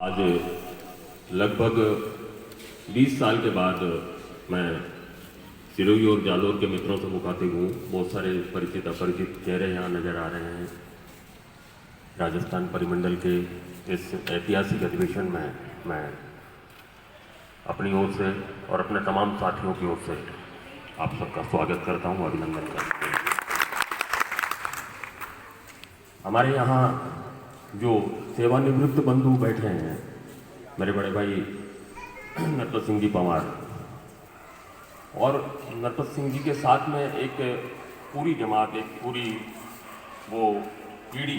आज लगभग 20 साल के बाद मैं सिरोही और जालोर के मित्रों से मुखातिब हूँ। बहुत सारे परिचित अपरिचित चेहरे यहाँ नज़र आ रहे हैं। राजस्थान परिमंडल के इस ऐतिहासिक अधिवेशन में मैं अपनी ओर से और अपने तमाम साथियों की ओर से आप सबका स्वागत करता हूँ, अभिनंदन करता हूँ। हमारे यहाँ जो सेवानिवृत्त बंधु बैठे हैं, मेरे बड़े भाई नरपत सिंह जी पंवार, और नरपत सिंह जी के साथ में एक पूरी जमात, एक पूरी वो पीढ़ी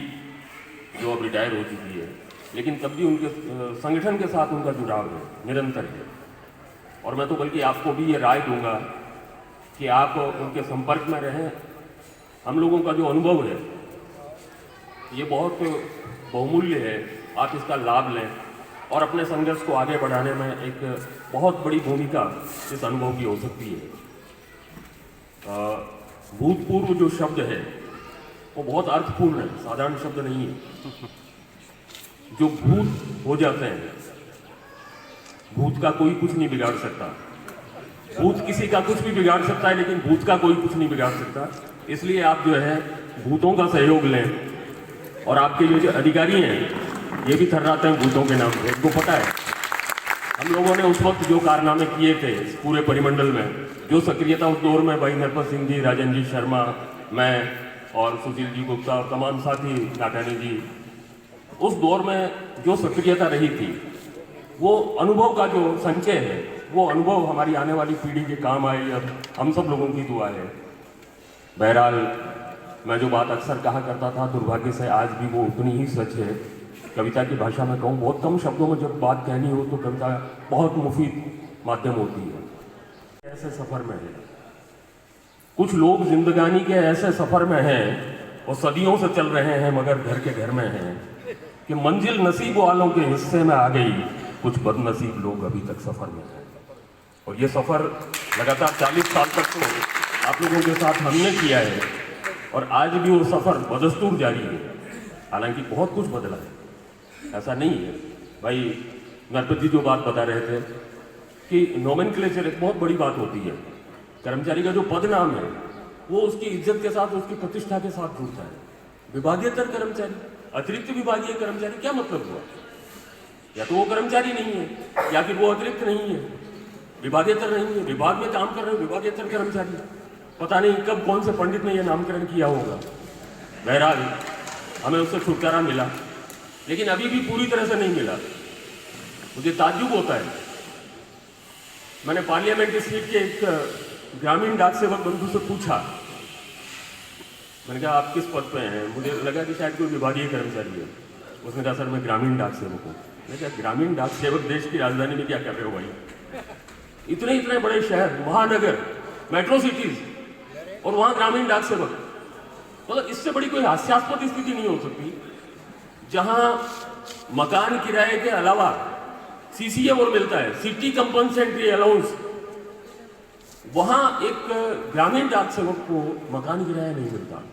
जो अब रिटायर हो चुकी है, लेकिन तब भी उनके संगठन के साथ उनका जुड़ाव है, निरंतर है। और मैं तो बल्कि आपको भी ये राय दूंगा कि आप उनके संपर्क में रहें। हम लोगों का जो अनुभव है ये बहुत बहुमूल्य है, आप इसका लाभ लें और अपने संघर्ष को आगे बढ़ाने में एक बहुत बड़ी भूमिका इस अनुभव की हो सकती है। भूतपूर्व जो शब्द है वो बहुत अर्थपूर्ण है, साधारण शब्द नहीं है। जो भूत हो जाते हैं, भूत का कोई कुछ नहीं बिगाड़ सकता। भूत किसी का कुछ भी बिगाड़ सकता है, लेकिन भूत का कोई कुछ नहीं बिगाड़ सकता। इसलिए आप जो है भूतों का सहयोग लें, और आपके जो अधिकारी हैं ये भी थर्राते हैं भूतों के नाम पे। इनको पता है हम लोगों ने उस वक्त जो कारनामे किए थे पूरे परिमंडल में, जो सक्रियता उस दौर में भाई नरपत सिंह जी, राजन जी शर्मा, मैं और सुशील जी गुप्ता और तमाम साथी काटानी जी, उस दौर में जो सक्रियता रही थी, वो अनुभव का जो संचय है, वो अनुभव हमारी आने वाली पीढ़ी के काम आए। अब हम सब लोगों की दुआ है। बहरहाल मैं जो बात अक्सर कहा करता था, दुर्भाग्य से आज भी वो उतनी ही सच है। कविता की भाषा में कहूँ, बहुत कम शब्दों में जब बात कहनी हो तो कविता बहुत मुफीद माध्यम होती है। ऐसे सफ़र में है, कुछ लोग जिंदगानी के ऐसे सफ़र में हैं और सदियों से चल रहे हैं मगर घर के घर में हैं, कि मंजिल नसीब वालों के हिस्से में आ गई, कुछ बदनसीब लोग अभी तक सफ़र में हैं। और ये सफ़र लगातार 40 साल तक तो आप लोगों के साथ हमने किया है, और आज भी वो सफ़र बदस्तूर जारी है। हालांकि बहुत कुछ बदला है, ऐसा नहीं है। भाई नरपत जी जो बात बता रहे थे कि नोमेनक्लेचर एक बहुत बड़ी बात होती है। कर्मचारी का जो पद नाम है वो उसकी इज्जत के साथ, उसकी प्रतिष्ठा के साथ जुड़ता है। विभागीयतर कर्मचारी, अतिरिक्त विभागीय कर्मचारी, क्या मतलब हुआ? या तो वो कर्मचारी नहीं है, या फिर वो अतिरिक्त नहीं है, विभागीयतर नहीं है। विभाग में काम कर रहे हो, विभागीयतर कर्मचारी। पता नहीं कब कौन से पंडित ने यह नामकरण किया होगा। बहरहाल हमें उससे छुटकारा मिला, लेकिन अभी भी पूरी तरह से नहीं मिला। मुझे ताज्जुब होता है। मैंने पार्लियामेंट सीट के एक ग्रामीण डाक सेवक बंधु से पूछा, मैंने कहा आप किस पद पे हैं? मुझे लगा कि शायद कोई विभागीय कर्मचारी है। उसने कहा सर मैं ग्रामीण डाक सेवक हूँ। मैंने कहा ग्रामीण डाक सेवक देश की राजधानी में क्या कर रहे हो भाई? इतने इतने बड़े शहर, महानगर, मेट्रो सिटीज, और वहाँ ग्रामीण डाक सेवक। मतलब इससे बड़ी कोई हास्यास्पद स्थिति नहीं हो सकती, जहाँ मकान किराए के अलावा सीसीए और मिलता है, सिटी कंपनसेटरी अलाउंस, वहाँ एक ग्रामीण डाक सेवक को मकान किराया नहीं मिलता,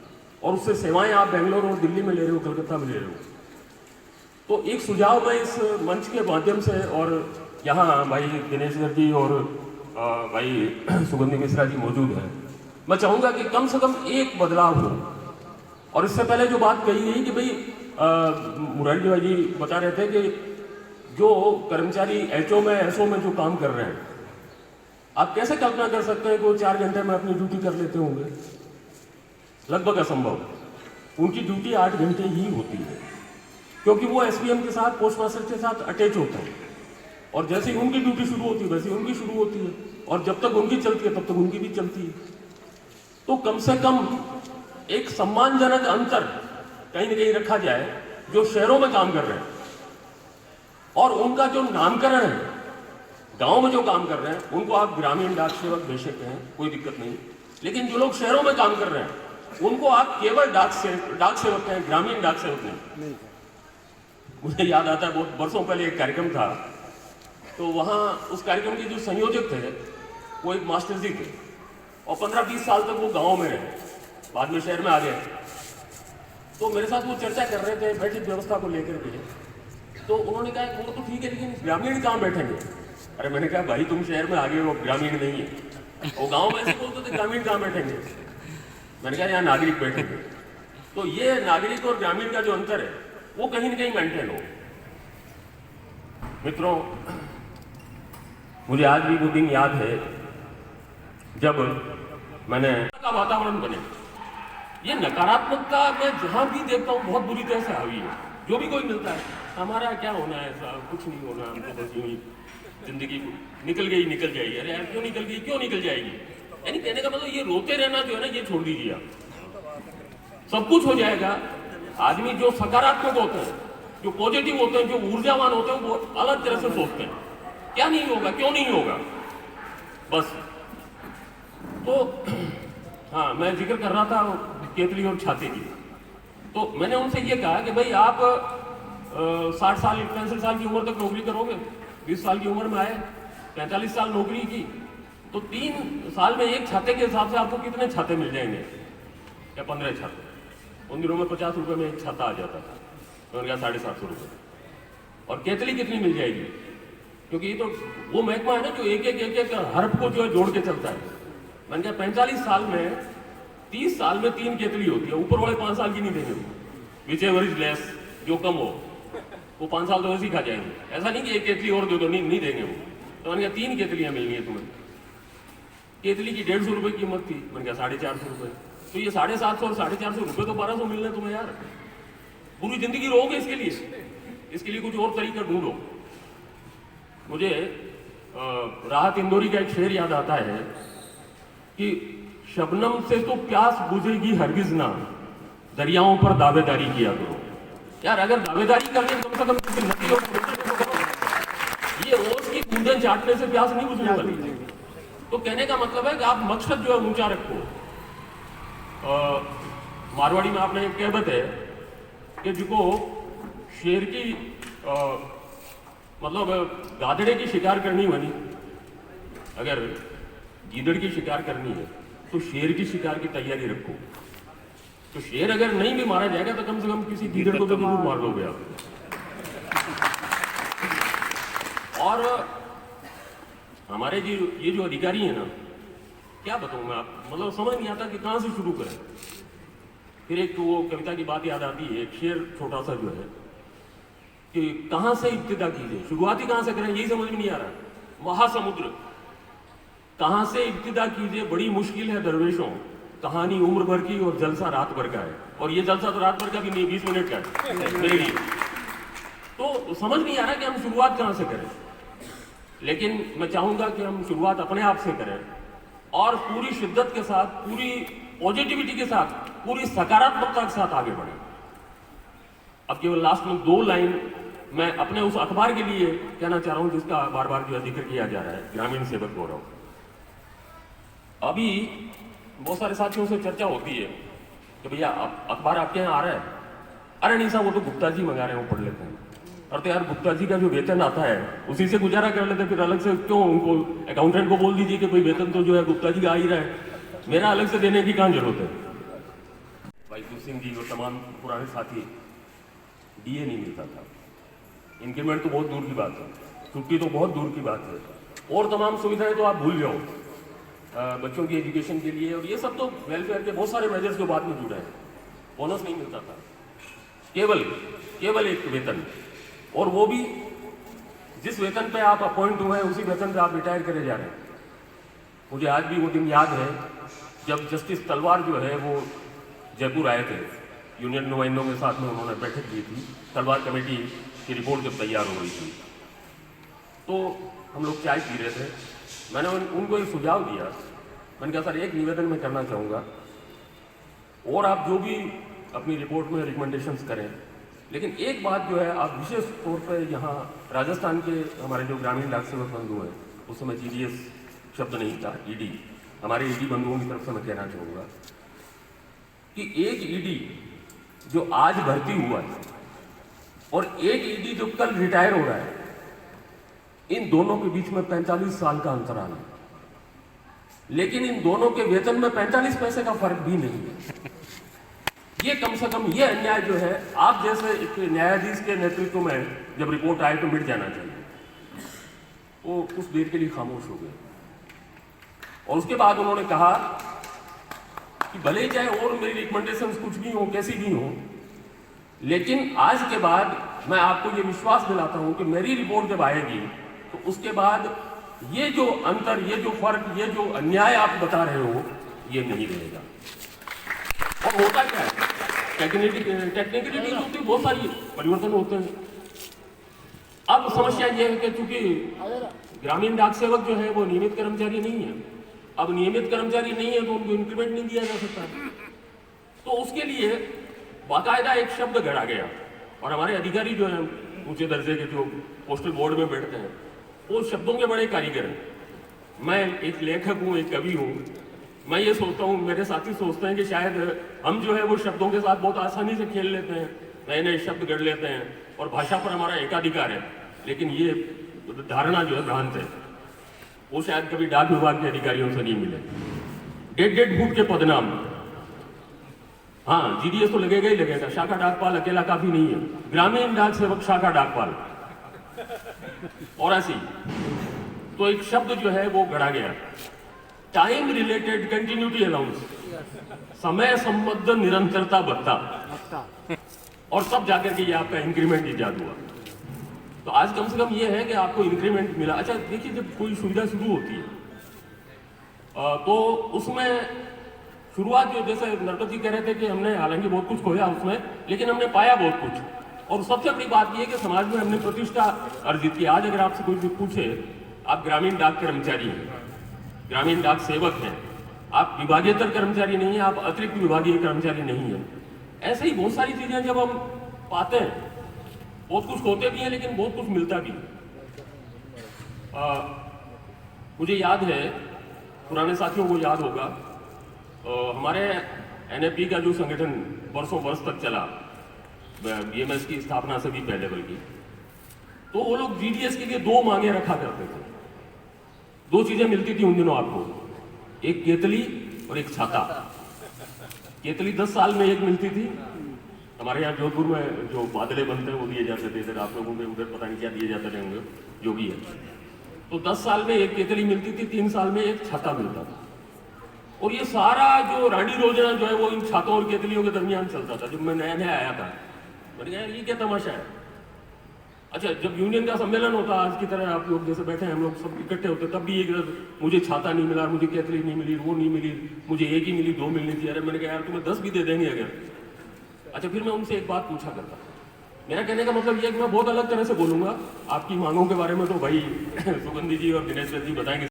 और उससे सेवाएं आप बेंगलोर और दिल्ली में ले रहे हो, कलकत्ता में ले रहे हो। तो एक सुझाव मैं इस मंच के माध्यम से, और यहाँ भाई दिनेश्वर जी और भाई सुगंधी मिश्रा जी मौजूद हैं, मैं चाहूँगा कि कम से कम एक बदलाव हो। और इससे पहले जो बात कही गई कि भाई मुरारी भाई जी बता रहे थे कि जो कर्मचारी एचओ में, एसओ में जो काम कर रहे हैं, आप कैसे कल्पना कर सकते हैं कि वो 4 घंटे में अपनी ड्यूटी कर लेते होंगे? लगभग असंभव। उनकी ड्यूटी 8 घंटे ही होती है, क्योंकि वो एसपीएम के साथ, पोस्ट मास्टर के साथ अटैच होते हैं, और जैसे ही उनकी ड्यूटी शुरू होती है वैसे ही उनकी शुरू होती है, और जब तक उनकी चलती है तब तक उनकी भी चलती है। तो कम से कम एक सम्मानजनक अंतर कहीं ना कहीं रखा जाए जो शहरों में काम कर रहे हैं, और उनका जो नामकरण है, गांव में जो काम कर रहे हैं उनको आप ग्रामीण डाक सेवक बेशक हैं, कोई दिक्कत नहीं, लेकिन जो लोग शहरों में काम कर रहे हैं उनको आप केवल डाक सेवक हैं, ग्रामीण डाक सेवक नहीं। मुझे याद आता है बहुत वर्षों पहले एक कार्यक्रम था, तो वहाँ उस कार्यक्रम के जो संयोजक थे वो एक मास्टर जी थे, और 15-20 साल तक वो गाँव में रहे, बाद में शहर में आ गए। तो मेरे साथ वो चर्चा कर रहे थे बैठक व्यवस्था को लेकर के, तो उन्होंने कहा वो तो ठीक है लेकिन ग्रामीण कहाँ बैठेंगे। अरे मैंने कहा भाई तुम शहर में आ गए हो, ग्रामीण नहीं है। वो गांव में ऐसे बोलते थे ग्रामीण कहाँ बैठेंगे। मैंने कहा यहाँ नागरिक बैठेंगे। तो ये नागरिक और ग्रामीण का जो अंतर है वो कहीं ना कहीं मेंटेन हो। मित्रों, मुझे आज भी वो दिन याद है जब मैंने का वातावरण बने। ये नकारात्मकता मैं जहां भी देखता हूँ बहुत बुरी तरह से हावी है। जो भी कोई मिलता है हमारा क्या होना है, साहब कुछ नहीं होना, हमको बस यूं ही जिंदगी निकल गई निकल जाएगी। अरे यार क्यों निकल गई, क्यों निकल जाएगी। यानी कहने का मतलब ये रोते रहना जो है ना ये छोड़ दीजिए आप, सब कुछ हो जाएगा। आदमी जो सकारात्मक होते हैं, जो पॉजिटिव होते हैं, जो ऊर्जावान होते हैं वो अलग तरह से सोचते हैं क्या नहीं होगा, क्यों नहीं होगा बस। तो हाँ, मैं जिक्र कर रहा था केतली और छाते की। तो मैंने उनसे ये कहा कि भाई आप 60 साल 65 साल की उम्र तक नौकरी करोगे, 20 साल की उम्र में आए 45 साल नौकरी की, तो 3 साल में एक छाते के हिसाब से आपको कितने छाते मिल जाएंगे, या 15 छाते। उन दिनों में 50 रुपए में एक छाता आ जाता था, तो उनका 750 रुपये। और केतली कितनी मिल जाएगी, क्योंकि ये तो वो महकमा है ना जो एक एक हर्फ को जो है जोड़ के चलता है। मैंने कहा 45 साल में 30 साल में 3 केतली होती है, ऊपर वाले 5 साल की नहीं देंगे, विच एवर इज लेस, जो कम हो वो 5 साल तो वैसे ही खा जाएंगे। ऐसा नहीं कि एक केतली और दे दो, नहीं देंगे वो। तो मैंने कहा 3 केतलियां मिलनी है तुम्हें। केतली की 150 रुपए की कीमत थी, मैंने कहा 450 रुपये। तो ये 750 और 450 रुपये तो 1200 मिलने तुम्हें यार, पूरी जिंदगी रहोगे इसके लिए कुछ और तरीका ढूंढो। मुझे राहत इंदौरी का एक शेर याद आता है कि शबनम से तो प्यास बुझेगी हरगिज ना, दरियाओं पर दावेदारी किया करो। यार अगर दावेदारी करने कम से कम किसी नदी और ये ओस की बूंदें चाटने से प्यास नहीं बुझने वाली। तो कहने का मतलब है कि आप मकसद जो है ऊंचा रखो। मारवाड़ी में आपने एक कहावत है कि जिको शेर की मतलब गादड़े की शिकार करनी बनी, अगर गीदड़ की शिकार करनी है तो शेर की शिकार की तैयारी रखो। तो शेर अगर नहीं भी मारा जाएगा तो कम से कम किसी गीदड़ को तो जरूर मार दोगे आप। और हमारे ये जो अधिकारी है ना, क्या बताऊं मैं आप, मतलब समझ नहीं आता कि कहां से शुरू करें। फिर एक वो कविता की बात याद आती है, एक शेर छोटा सा जो है कि कहां से इब्तिदा कीजिए, शुरुआत ही कहां से करें यही समझ में नहीं आ रहा। महासमुद्र कहां से इब्तिदा कीजिए, बड़ी मुश्किल है दरवेशों, कहानी उम्र भर की और जलसा रात भर का है। और ये जलसा तो रात भर का भी नहीं, 20 मिनट का है मेरे लिए। तो समझ नहीं आ रहा कि हम शुरुआत कहां से करें। लेकिन मैं चाहूंगा कि हम शुरुआत अपने आप से करें और पूरी शिद्दत के साथ, पूरी पॉजिटिविटी के साथ, पूरी सकारात्मकता के साथ आगे बढ़ें। अब केवल लास्ट में 2 लाइन मैं अपने उस अखबार के लिए कहना चाह रहा हूं जिसका बार बार जो जिक्र किया जा रहा है, ग्रामीण सेवक हो रहा हूं। अभी बहुत सारे साथियों से चर्चा होती है कि भैया अखबार आपके यहाँ आ रहा है। अरे नहीं साहब, वो तो गुप्ता जी मंगा रहे हैं, वो पढ़ लेते हैं। और तो यार गुप्ता जी का जो वेतन आता है उसी से गुजारा कर लेते, फिर अलग से क्यों उनको अकाउंटेंट को बोल दीजिए कि कोई वेतन तो जो है गुप्ता जी का आ ही रहा है, मेरा अलग से देने की कहाँ जरूरत है। भाई सिंह जी और तमाम पुराने साथी, डीए नहीं मिलता था, इंक्रीमेंट तो बहुत दूर की बात है, छुट्टी तो बहुत दूर की बात है, और तमाम सुविधाएं तो आप भूल जाओ बच्चों की एजुकेशन के लिए। और ये सब तो वेलफेयर के बहुत सारे मेजर्स जो बाद में जुड़े हैं। बोनस नहीं मिलता था, केवल एक वेतन, और वो भी जिस वेतन पे आप अपॉइंट हुए हैं उसी वेतन पे आप रिटायर करे जा रहे हैं। मुझे आज भी वो दिन याद है जब जस्टिस तलवार जो है वो जयपुर आए थे, यूनियन नुमाइंदों के साथ में उन्होंने बैठक की थी। तलवार कमेटी की रिपोर्ट जब तैयार हो रही थी तो हम लोग चाय पी रहे थे। मैंने उनको एक सुझाव दिया, मैंने कहा सर एक निवेदन मैं करना चाहूँगा, और आप जो भी अपनी रिपोर्ट में रिकमेंडेशंस करें, लेकिन एक बात जो है आप विशेष तौर पे यहाँ राजस्थान के हमारे जो ग्रामीण डाक सेवक बंधु हैं, उस समय GDS शब्द नहीं था, ED, हमारे ED बंधुओं की तरफ से मैं कहना चाहूँगा कि एक ED जो आज भर्ती हुआ है और एक ED जो कल रिटायर हो रहा है, इन दोनों के बीच में 45 साल का अंतराल है, लेकिन इन दोनों के वेतन में 45 पैसे का फर्क भी नहीं है। ये कम से कम ये अन्याय जो है, आप जैसे एक न्यायाधीश के नेतृत्व में जब रिपोर्ट आए तो मिट जाना चाहिए। वो कुछ देर के लिए खामोश हो गए और उसके बाद उन्होंने कहा कि भले ही चाहे और मेरी रिकमेंडेशंस कुछ भी हो, कैसी भी हो, लेकिन आज के बाद मैं आपको ये विश्वास दिलाता हूं कि मेरी रिपोर्ट जब आएगी तो उसके बाद ये जो अंतर, ये जो फर्क, ये जो अन्याय आप बता रहे हो, ये नहीं रहेगा। और होता क्या है, टेक्निकलिटी होती है, बहुत सारी परिवर्तन होते हैं। अब समस्या ये है कि चूंकि ग्रामीण डाक सेवक जो है वो नियमित कर्मचारी नहीं है, अब नियमित कर्मचारी नहीं है तो उनको इंक्रीमेंट नहीं दिया जा सकता। तो उसके लिए बाकायदा एक शब्द गढ़ा गया और हमारे अधिकारी जो है ऊंचे दर्जे के, जो पोस्टल बोर्ड में बैठते हैं, वो शब्दों के बड़े कारीगर हैं। मैं एक लेखक हूँ, एक कवि हूँ, मैं ये सोचता हूँ, मेरे साथी सोचते हैं कि शायद हम जो है वो शब्दों के साथ बहुत आसानी से खेल लेते हैं, नए नए शब्द गढ़ लेते हैं और भाषा पर हमारा एकाधिकार है, लेकिन ये धारणा जो है भ्रांत है। वो शायद कभी डाक विभाग के अधिकारियों से नहीं मिले। 1.5 फुट के पदनाम, हाँ जीडीएस तो लगेगा ही लगेगा, शाखा डाकपाल अकेला काफी नहीं है, ग्रामीण डाक सेवक शाखा डाकपाल और ऐसी। तो एक शब्द जो है वो गढ़ा गया, टाइम रिलेटेड कंटिन्यूटी अलाउंस, समय संबद्ध निरंतरता भत्ता, और सब जाकर के ये आपका इंक्रीमेंट इजाद हुआ। तो आज कम से कम ये है कि आपको इंक्रीमेंट मिला। अच्छा देखिए, जब कोई सुविधा शुरू होती है तो उसमें शुरुआत जो, जैसे नरपत जी कह रहे थे कि हमने हालांकि बहुत कुछ खोया उसमें, लेकिन हमने पाया बहुत कुछ। और सबसे बड़ी बात यह है कि समाज में हमने प्रतिष्ठा अर्जित की। आज अगर आपसे कोई भी पूछे, आप ग्रामीण डाक कर्मचारी हैं, ग्रामीण डाक सेवक हैं, आप विभागीयतर कर्मचारी नहीं है, आप अतिरिक्त विभागीय कर्मचारी नहीं है, ऐसे ही बहुत सारी चीजें जब हम पाते हैं, बहुत कुछ होते भी हैं लेकिन बहुत कुछ मिलता भी है। मुझे याद है, पुराने साथियों को याद होगा, हमारे एनएपी का जो संगठन वर्षों वर्ष तक चला, बीएमएस की स्थापना से भी पहले बल्कि, तो वो लोग जीडीएस के लिए 2 मांगे रखा करते थे। 2 चीजें मिलती थी उन दिनों आपको, एक केतली और एक छाता। केतली 10 साल में एक मिलती थी। हमारे यहाँ जोधपुर में जो बादले बनते हैं वो दिए जाते थे, इधर आप लोगों में उधर पता नहीं क्या दिए जाते थे होंगे, जो भी है। तो 10 साल में एक केतली मिलती थी, 3 साल में एक छाता मिलता था। और ये सारा जो रानी रोजना जो है वो इन छातों और केतलियों के दरमियान चलता था। जब मैं नया नया आया था, मैंने कहा ये क्या तमाशा है। अच्छा, जब यूनियन का सम्मेलन होता, आज की तरह आप लोग जैसे बैठे हैं, हम लोग सब इकट्ठे होते, तब भी एक मुझे छाता नहीं मिला, मुझे केतली नहीं मिली, वो नहीं मिली, मुझे एक ही मिली, 2 मिलनी थी। अरे मैंने कहा यार तुम्हें 10 भी दे देंगे अगर। अच्छा, फिर मैं उनसे एक बात पूछा करता, मेरा कहने का मतलब ये कि मैं बहुत अलग तरह से बोलूंगा, आपकी मांगों के बारे में तो भाई सुगंधी जी और दिनेश जी बताएंगे।